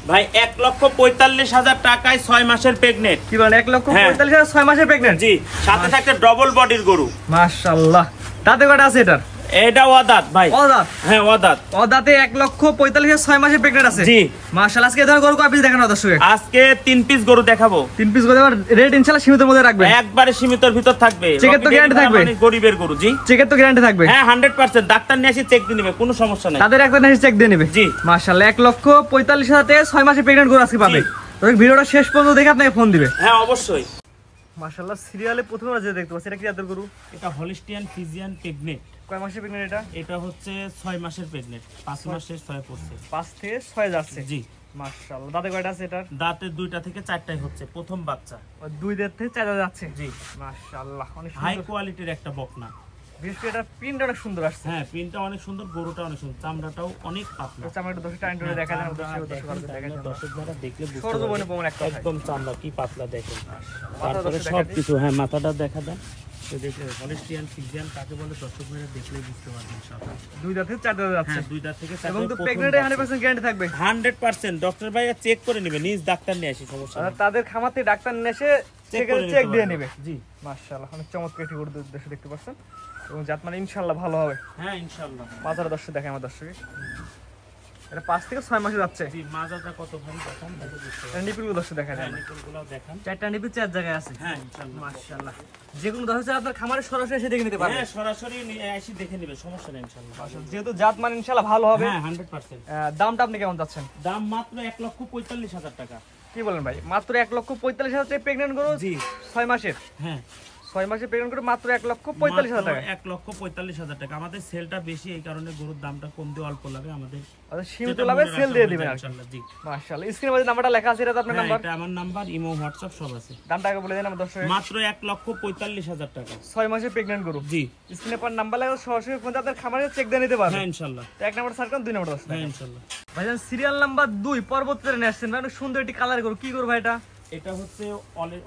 ভাই 1,45,000 টাকায় 6 মাসের প্রেগনেন্ট। কি বলেন 1,45,000 6 মাসের প্রেগনেন্ট? জি, সাথে থাকতে ডবল বডির গরু। মাশাআল্লাহ। দাঁতে কয়টা আছে এটার? এটা ওয়াদাত ভাই। ওয়াদাত? হ্যাঁ ওয়াদাত। ওয়াদাতে 1,45,000 6 মাসের প্রেগনেন্ট আছে। জি মাশাআল্লাহ। আজকে ধর গরু কয় পিস দেখানো দর্শক? আজকে 3 পিস গরু দেখাবো। 3 পিস গরু। রেট ইনশাআল্লাহ সীমিতের মধ্যে রাখবেন? একবারে সীমিতর ভিতর থাকবে। চেকের তো গ্যারান্টি থাকবে? মানে গরিবের গরু। জি, চেকের তো গ্যারান্টি থাকবে? হ্যাঁ 100%। ডাক্তার নিয়ে এসে চেক দিয়ে নেবে, কোনো সমস্যা নাই। তাদের একবার এসে চেক দিয়ে নেবে? জি। মাশাআল্লাহ। 1,45,000 টাকায় 6 মাসের প্রেগনেন্ট গরু আজকে পাবে। তো ভিডিওটা শেষ পর্যন্ত দেখে আপনাকে ফোন দিবে। হ্যাঁ অবশ্যই। মাশাআল্লাহ। সিরিয়ালে প্রথমে যে দেখতে পাচ্ছি এটা কি জাতের গরু? এটা হলিস্টিয়ান ফ্রিজিয়ান প্রেগনেন্ট। কয় মাসের প্রেগনেন্ট এটা? এটা হচ্ছে 6 মাসের প্রেগনেন্ট। 5 মাস শেষ 6 পড়ছে। 5 থেকে 6 যাচ্ছে। জি মাশাআল্লাহ। দাঁতে কয়টা আছে এটার? দাঁতে 2টা থেকে 4টাই হচ্ছে, প্রথম বাচ্চা। 2 দাঁত থেকে 4 দাঁত যাচ্ছে। জি মাশাআল্লাহ। অনেক হাই সুন্দর কোয়ালিটির একটা বকনা। বিশেষ করে এটা প্রিন্ট অনেক সুন্দর আসছে। হ্যাঁ প্রিন্টটা অনেক সুন্দর, গরুটা অনেক সুন্দর, চামড়াটাও অনেক পাতলা। চামড়া একটু দর্শক টাইম ধরে দেখা যায় না। দর্শকরা দেখলে বুঝতে সরজ বনে প্রমাণ একটা একদম চামড়া কি পাতলা দেখেন। তারপরে সবকিছু, হ্যাঁ মাথাটা দেখা দেন। তো দেখে হলিস্টিয়ান ফ্রিজিয়ান কাকে বলে দর্শকরা দেখলে বুঝতে পারবেন ইনশাআল্লাহ। 2 দাঁত থেকে 4 দাঁত যাচ্ছে। হ্যাঁ 2 দাঁত থেকে 4 এবং তো প্রেগন্যান্টে 100% গ্যারান্টি থাকবে? 100%। ডক্টর ভাইয়া চেক করে নেবে, নিজ ডাক্তার নিয়ে আসি, সমস্যা আর নেই। তাদের খামার থেকে ডাক্তার নিয়ে এসে চেক দিয়ে নেবে। জি মাশাআল্লাহ। অনেক চমৎকার একটি গরু দর্শক দেখতে পাচ্ছেন। এবং জাত মানে ইনশাআল্লাহ ভালো হবে। হ্যাঁ ইনশাআল্লাহ। মাজার দর্শক দেখে আমার দর্শকে এটা 5 থেকে 6 মাসে যাচ্ছে। জি মাজাটা কত ভারী দেখান, দেখে বুঝতে পারবেন। নিপিলগুলো দর্শক দেখা যায়। নিপুলগুলোও দেখান। 4টা নিপিল 4 জায়গায় আছে। হ্যাঁ ইনশাআল্লাহ। মাশাআল্লাহ। যে কোনো দর্শক আপনার খামারে সরাসরি এসে দেখে নিতে পারবে? হ্যাঁ সরাসরি এসে দেখে নেবে, সমস্যা নেই ইনশাআল্লাহ। যেহেতু জাত মানে ইনশাআল্লাহ ভালো হবে। হ্যাঁ 100%। দামটা আপনি কেমন চাচ্ছেন? দাম মাত্র 1,45,000 টাকা। কি বলেন ভাই? মাত্র 1,45,000 টাকা প্রেগন্যান্ট গরু? জি 6 মাসের? হ্যাঁ 6 মাসের প্রেগন্যান্ট গরু মাত্র 1,45,000 টাকা। 1,45,000 টাকা। আমাদের সেলটা বেশি, এই কারণে গরুর দামটা কম দিয়ে অল্প লাগে আমাদের। আচ্ছা সীমিত লাভে সেল দিয়ে দিবেন ইনশাআল্লাহ। জি মাশাআল্লাহ। স্ক্রিনে মধ্যে নাম্বারটা লেখা আছে, এটা তো আপনার নাম্বার? এটা আমার নাম্বার, ইমো হোয়াটসঅ্যাপ সব আছে। দামটা আগে বলে দেন আমার দর্শক। মাত্র 1,45,000 টাকা। 6 মাসের প্রেগন্যান্ট গরু। জি স্ক্রিনে পর নাম্বার লেখা, সরাসরি ফোন দিয়ে আপনার খামারে চেক দিয়ে নিতে পারবেন। হ্যাঁ ইনশাআল্লাহ। তো 1 নাম্বার সার্কেল 2 নাম্বার দর্শক। হ্যাঁ ইনশাআল্লাহ। ভাইজান সিরিয়াল নাম্বার 2 পরবর্তীতে নিয়ে আসছেন। অনেক সুন্দর একটি কালার গরু। কি গরু ভাই এটা? এটা হচ্ছে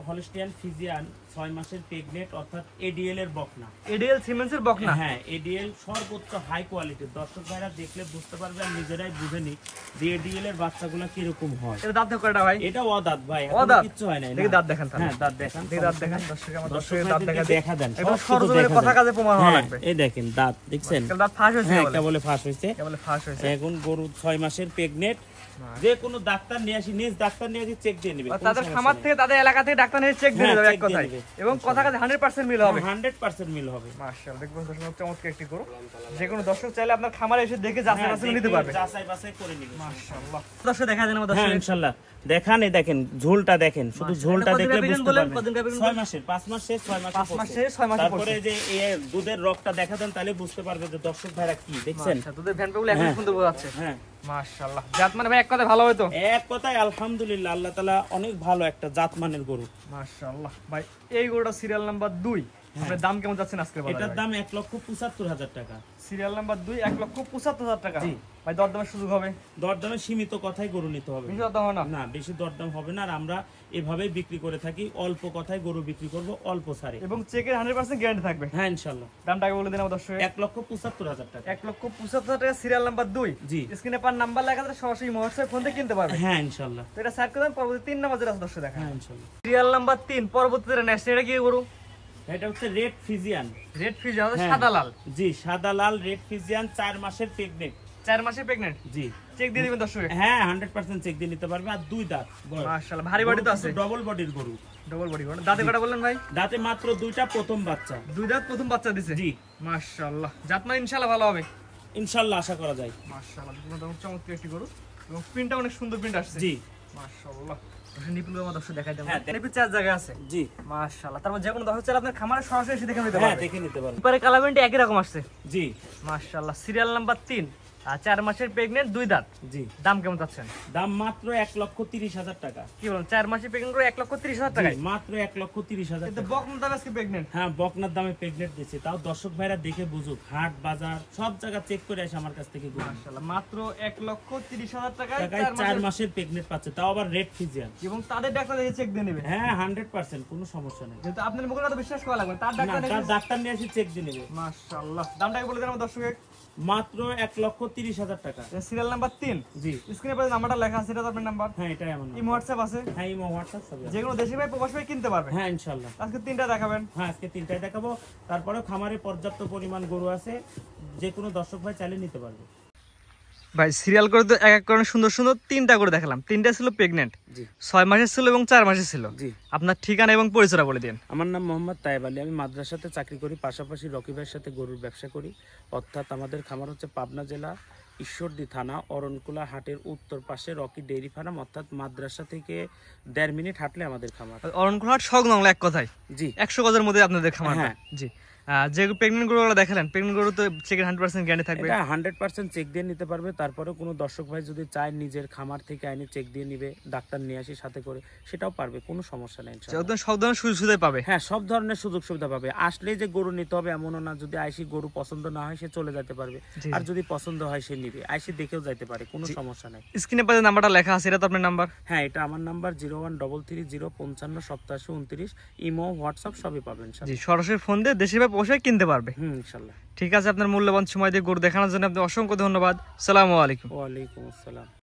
হলিস্টিয়ান ফ্রিজিয়ান 6 মাসের প্রেগনেন্ট, অর্থাৎ এডিএল এর বকনা। এডিএল সিমেন্সের বকনা? হ্যাঁ এডিএল সর্বোচ্চ হাই কোয়ালিটির। দর্শক ভাইরা দেখলে বুঝতে পারবে আর নিজেরাই বুঝে নি যে এডিএল এর বাচ্চাগুলো কি রকম হয়। এটা দাঁত কয়টা ভাই? এটা ওয়াদাত ভাই, ওয়াদাত কিছু হয় না। দেখি দাঁত দেখান তাহলে। হ্যাঁ দাঁত দেখান, দেখি দাঁত দেখান দর্শক। আমার দর্শকের দাঁত দেখা দেন, একদম সরজমিনে কথা কাজে প্রমাণ হওয়া লাগবে। এই দেখেন দাঁত দেখছেন? দাঁত ফাঁস হয়েছে? হ্যাঁ কেবলে ফাঁস হয়েছে। কেবলে ফাঁস হয়েছে। এখন গরু 6 মাসের প্রেগনেন্ট, যে কোনো ডাক্তার নিয়ে আসি, নিজ ডাক্তার নিয়ে আসি চেক দিয়ে নেবে। তাদের খামার থেকে, তাদের এলাকা থেকে ডাক্তার নিয়ে চেক দিয়ে দেবে এক কথায়। এবং কথা কাজে 100% মিল হবে। 100% মিল হবে। মাশাআল্লাহ। দেখবেন দর্শক চমৎকার একটি গরু। যে কোনো দর্শক চাইলে আপনার খামারে এসে দেখে যাচাই বাছাই নিতে পারবে। যাচাই বাছাই করে নিবে। মাশাআল্লাহ। দর্শক দেখা দেন আমাদের। হ্যাঁ ইনশাআল্লাহ। দেখান, এই দেখেন ঝোলটা দেখেন, শুধু ঝোলটা দেখলে বুঝতে পারবেন। 6 মাসের 5 মাস শেষ 6 মাস 5 মাস শেষ 6 মাস। তারপরে যে এই দুধের রগটা দেখা দেন, তাহলে বুঝতে পারবে যে দর্শক ভাইরা কি দেখছেন। আচ্ছা দুধের ভ্যানগুলো এখন সুন্দর বোঝা যাচ্ছে। হ্যাঁ মাশাআল্লাহ। জাত মানে ভাই এক কথায় ভালো হবে তো? এক কথায় আলহামদুলিল্লাহ, আল্লাহ তাআলা অনেক ভালো একটা জাত মানের গরু। মাশাআল্লাহ। ভাই এই গরুটা সিরিয়াল নাম্বার 2, আপনার দাম কেমন যাচ্ছে আজকে বলেন? এটার দাম 1,75,000 টাকা। সিরিয়াল নাম্বার 2 1,75,000 টাকা। জি ভাই দরদামের সুযোগ হবে? দরদামে সীমিত কথাই গরু নিতে হবে। বেশি দরদাম হবে না? না বেশি দরদাম হবে না। আর আমরা এভাবেই বিক্রি করে থাকি, অল্প কথায় গরু বিক্রি করব, অল্প ছাড়ে। এবং চেকের 100% গ্যারান্টি থাকবে? হ্যাঁ ইনশাআল্লাহ। দামটা আগে বলে দিন আমার দর্শক। 1,75,000 টাকা। 1,75,000 টাকা সিরিয়াল নাম্বার 2। জি স্ক্রিনে পার নাম্বার লেখা আছে, সরাসরি হোয়াটসঅ্যাপ ফোন থেকে কিনতে পারবে। হ্যাঁ ইনশাআল্লাহ। তো এটা সার্চ করেন। পরবর্তী 3 নাম্বার যেটা আছে দর্শক দেখা। হ্যাঁ ইনশাআল্লাহ। সিরিয়াল নাম্বার 3 পরবর্তীতে নেক্সট এটা কি গরু? এটা হচ্ছে রেড ফ্রিজিয়ান। রেড ফ্রিজিয়ান সাদা লাল? জি সাদা লাল রেড ফ্রিজিয়ান 4 মাসের প্রেগনেন্ট। 4 মাসের প্রেগনেন্ট? জি চেক দিয়ে দিবেন দর্শক? হ্যাঁ 100% চেক দিয়ে নিতে পারবে। আর 2 দাঁত। মাশাআল্লাহ। ভারী বডি তো আছে? ডবল বডির গরু। ডবল বডি গরু। দাঁতে কয়টা বললেন ভাই? দাঁতে মাত্র 2টা, প্রথম বাচ্চা। 2 দাঁত প্রথম বাচ্চা দিছে? জি মাশাআল্লাহ। জাত মানে ইনশাআল্লাহ ভালো হবে? ইনশাআল্লাহ আশা করা যায়। মাশাআল্লাহ। দেখুন চমৎকার একটি গরু এবং প্রিন্টটা অনেক সুন্দর প্রিন্ট আসছে। জি মাশাআল্লাহ। নিপুলগুলো আমার দর্শক দেখাই দেন। নিপুল 4 জায়গা আছে? জি মাশাআল্লাহ। তারপর যে কোনো দর্শক চাইলে আপনার খামারে সরাসরি এসে দেখে নিতে পারবে? হ্যাঁ দেখে নিতে পারবে। পরে কালারমেন্ট একই রকম আসছে? জি মাশাআল্লাহ। সিরিয়াল নাম্বার 3 আর 4 মাসের প্রেগনেন্ট 2 দাঁত। জি দাম কেমন চাচ্ছেন? দাম মাত্র 1,30,000 টাকা। কি বলেন? 4 মাসের প্রেগনেন্ট করে 1,30,000 টাকা? মাত্র 1,30,000 টাকা। এটা বকনার দাম আজকে প্রেগনেন্ট? হ্যাঁ বকনার দামে প্রেগনেন্ট দিয়েছে। তাও দর্শক ভাইরা দেখে বুঝুক, হাট বাজার সব জায়গা চেক করে আসে আমার কাছ থেকে। মাশাআল্লাহ। মাত্র 1,30,000 টাকায় 4 মাসের প্রেগনেন্ট পাচ্ছে, তাও আবার রেড ফ্রিজিয়ান। এবং তাদের ডাক্তার দেখে চেক দিয়ে নেবে? হ্যাঁ 100% কোনো সমস্যা নেই। যেহেতু আপনার মুখে কথা বিশ্বাস করা লাগবে, তার ডাক্তার নিয়ে এসে চেক দিয়ে নেবে। মাশাআল্লাহ। দামটাকে বলে দেন আমার দর্শক। মাত্র 1,30,000 টাকা। Serial number 3। জি, স্ক্রিনে পরে নাম্বারটা লেখা আছে, এটা তো আপনার নাম্বার? হ্যাঁ এটাই আমার ইমো হোয়াটসঅ্যাপ আছে? হ্যাঁ ইমো হোয়াটসঅ্যাপ সবই আছে। যে কোনো দেশি ভাই প্রবাসী ভাই কিনতে পারবে? হ্যাঁ ইনশাআল্লাহ। আজকে 3টা দেখাবেন? হ্যাঁ আজকে 3টাই দেখাবো। তারপরে খামারে পর্যাপ্ত পরিমাণ গরু আছে, যে কোনো দর্শক ভাই চাইলে নিতে পারবে। ভাই সিরিয়াল করে তো এক এক করে সুন্দর সুন্দর 3টা করে দেখালাম। 3টা ছিল প্রেগনেন্ট, জি 6 মাসের ছিল এবং 4 মাসের ছিল। জি, আপনার ঠিকানা এবং পরিচয়টা বলে দিন। আমার নাম মোহাম্মদ তায়েব আলী, আমি মাদ্রাসাতে চাকরি করি, পাশাপাশি রকি ভাইয়ের সাথে গরুর ব্যবসা করি। অর্থাৎ আমাদের খামার হচ্ছে পাবনা জেলা ঈশ্বরদী থানা অরণকুলা হাটের উত্তর পাশে রকি ডেইরি ফার্ম, অর্থাৎ মাদ্রাসা থেকে 1.5 মিনিট হাঁটলে আমাদের খামার। অরণকুলাহাট সংলগ্ন এক কথায় জি 100 গজের মধ্যে আপনাদের খামার। হ্যাঁ। জি, যে প্রেগনেন্ট গরুগুলো দেখালেন, প্রেগনেন্ট গরু তো চেকের 100% গ্যারান্টি থাকবে? এটা 100% চেক দিয়ে নিতে পারবে। তারপরে কোনো দর্শক ভাই যদি চায় নিজের খামার থেকে আইনে চেক দিয়ে নিবে, ডাক্তার নিয়ে আসি সাথে করে, সেটাও পারবে, কোনো সমস্যা নেই ইনশাআল্লাহ। একদম সব ধরনের সুযোগ সুবিধা পাবে? হ্যাঁ সব ধরনের সুযোগ সুবিধা পাবে। আসলেই যে গরু নিতে হবে এমনও না, যদি আইসি গরু পছন্দ না হয় সে চলে যেতে পারবে, জি, আর যদি পছন্দ হয় সে নিবে, আইসি দেখেও যাইতে পারে, কোনো সমস্যা নাই। স্ক্রিনে পরে নাম্বারটা লেখা আছে, এটা তো আপনার নাম্বার? হ্যাঁ এটা আমার নাম্বার 01330558729। ইমো হোয়াটসঅ্যাপ সবই পাবেন জি, ইনশাআল্লাহ। সরাসরি ফোন দিয়ে দেশি ভাই বসে কিনতে পারবে। ইনশাআল্লাহ। ঠিক আছে, আপনার মূল্যবান সময় দিয়ে গরু দেখানোর জন্য আপনি অসংখ্য ধন্যবাদ। সালামু আলাইকুম। ওয়ালাইকুম আসসালাম।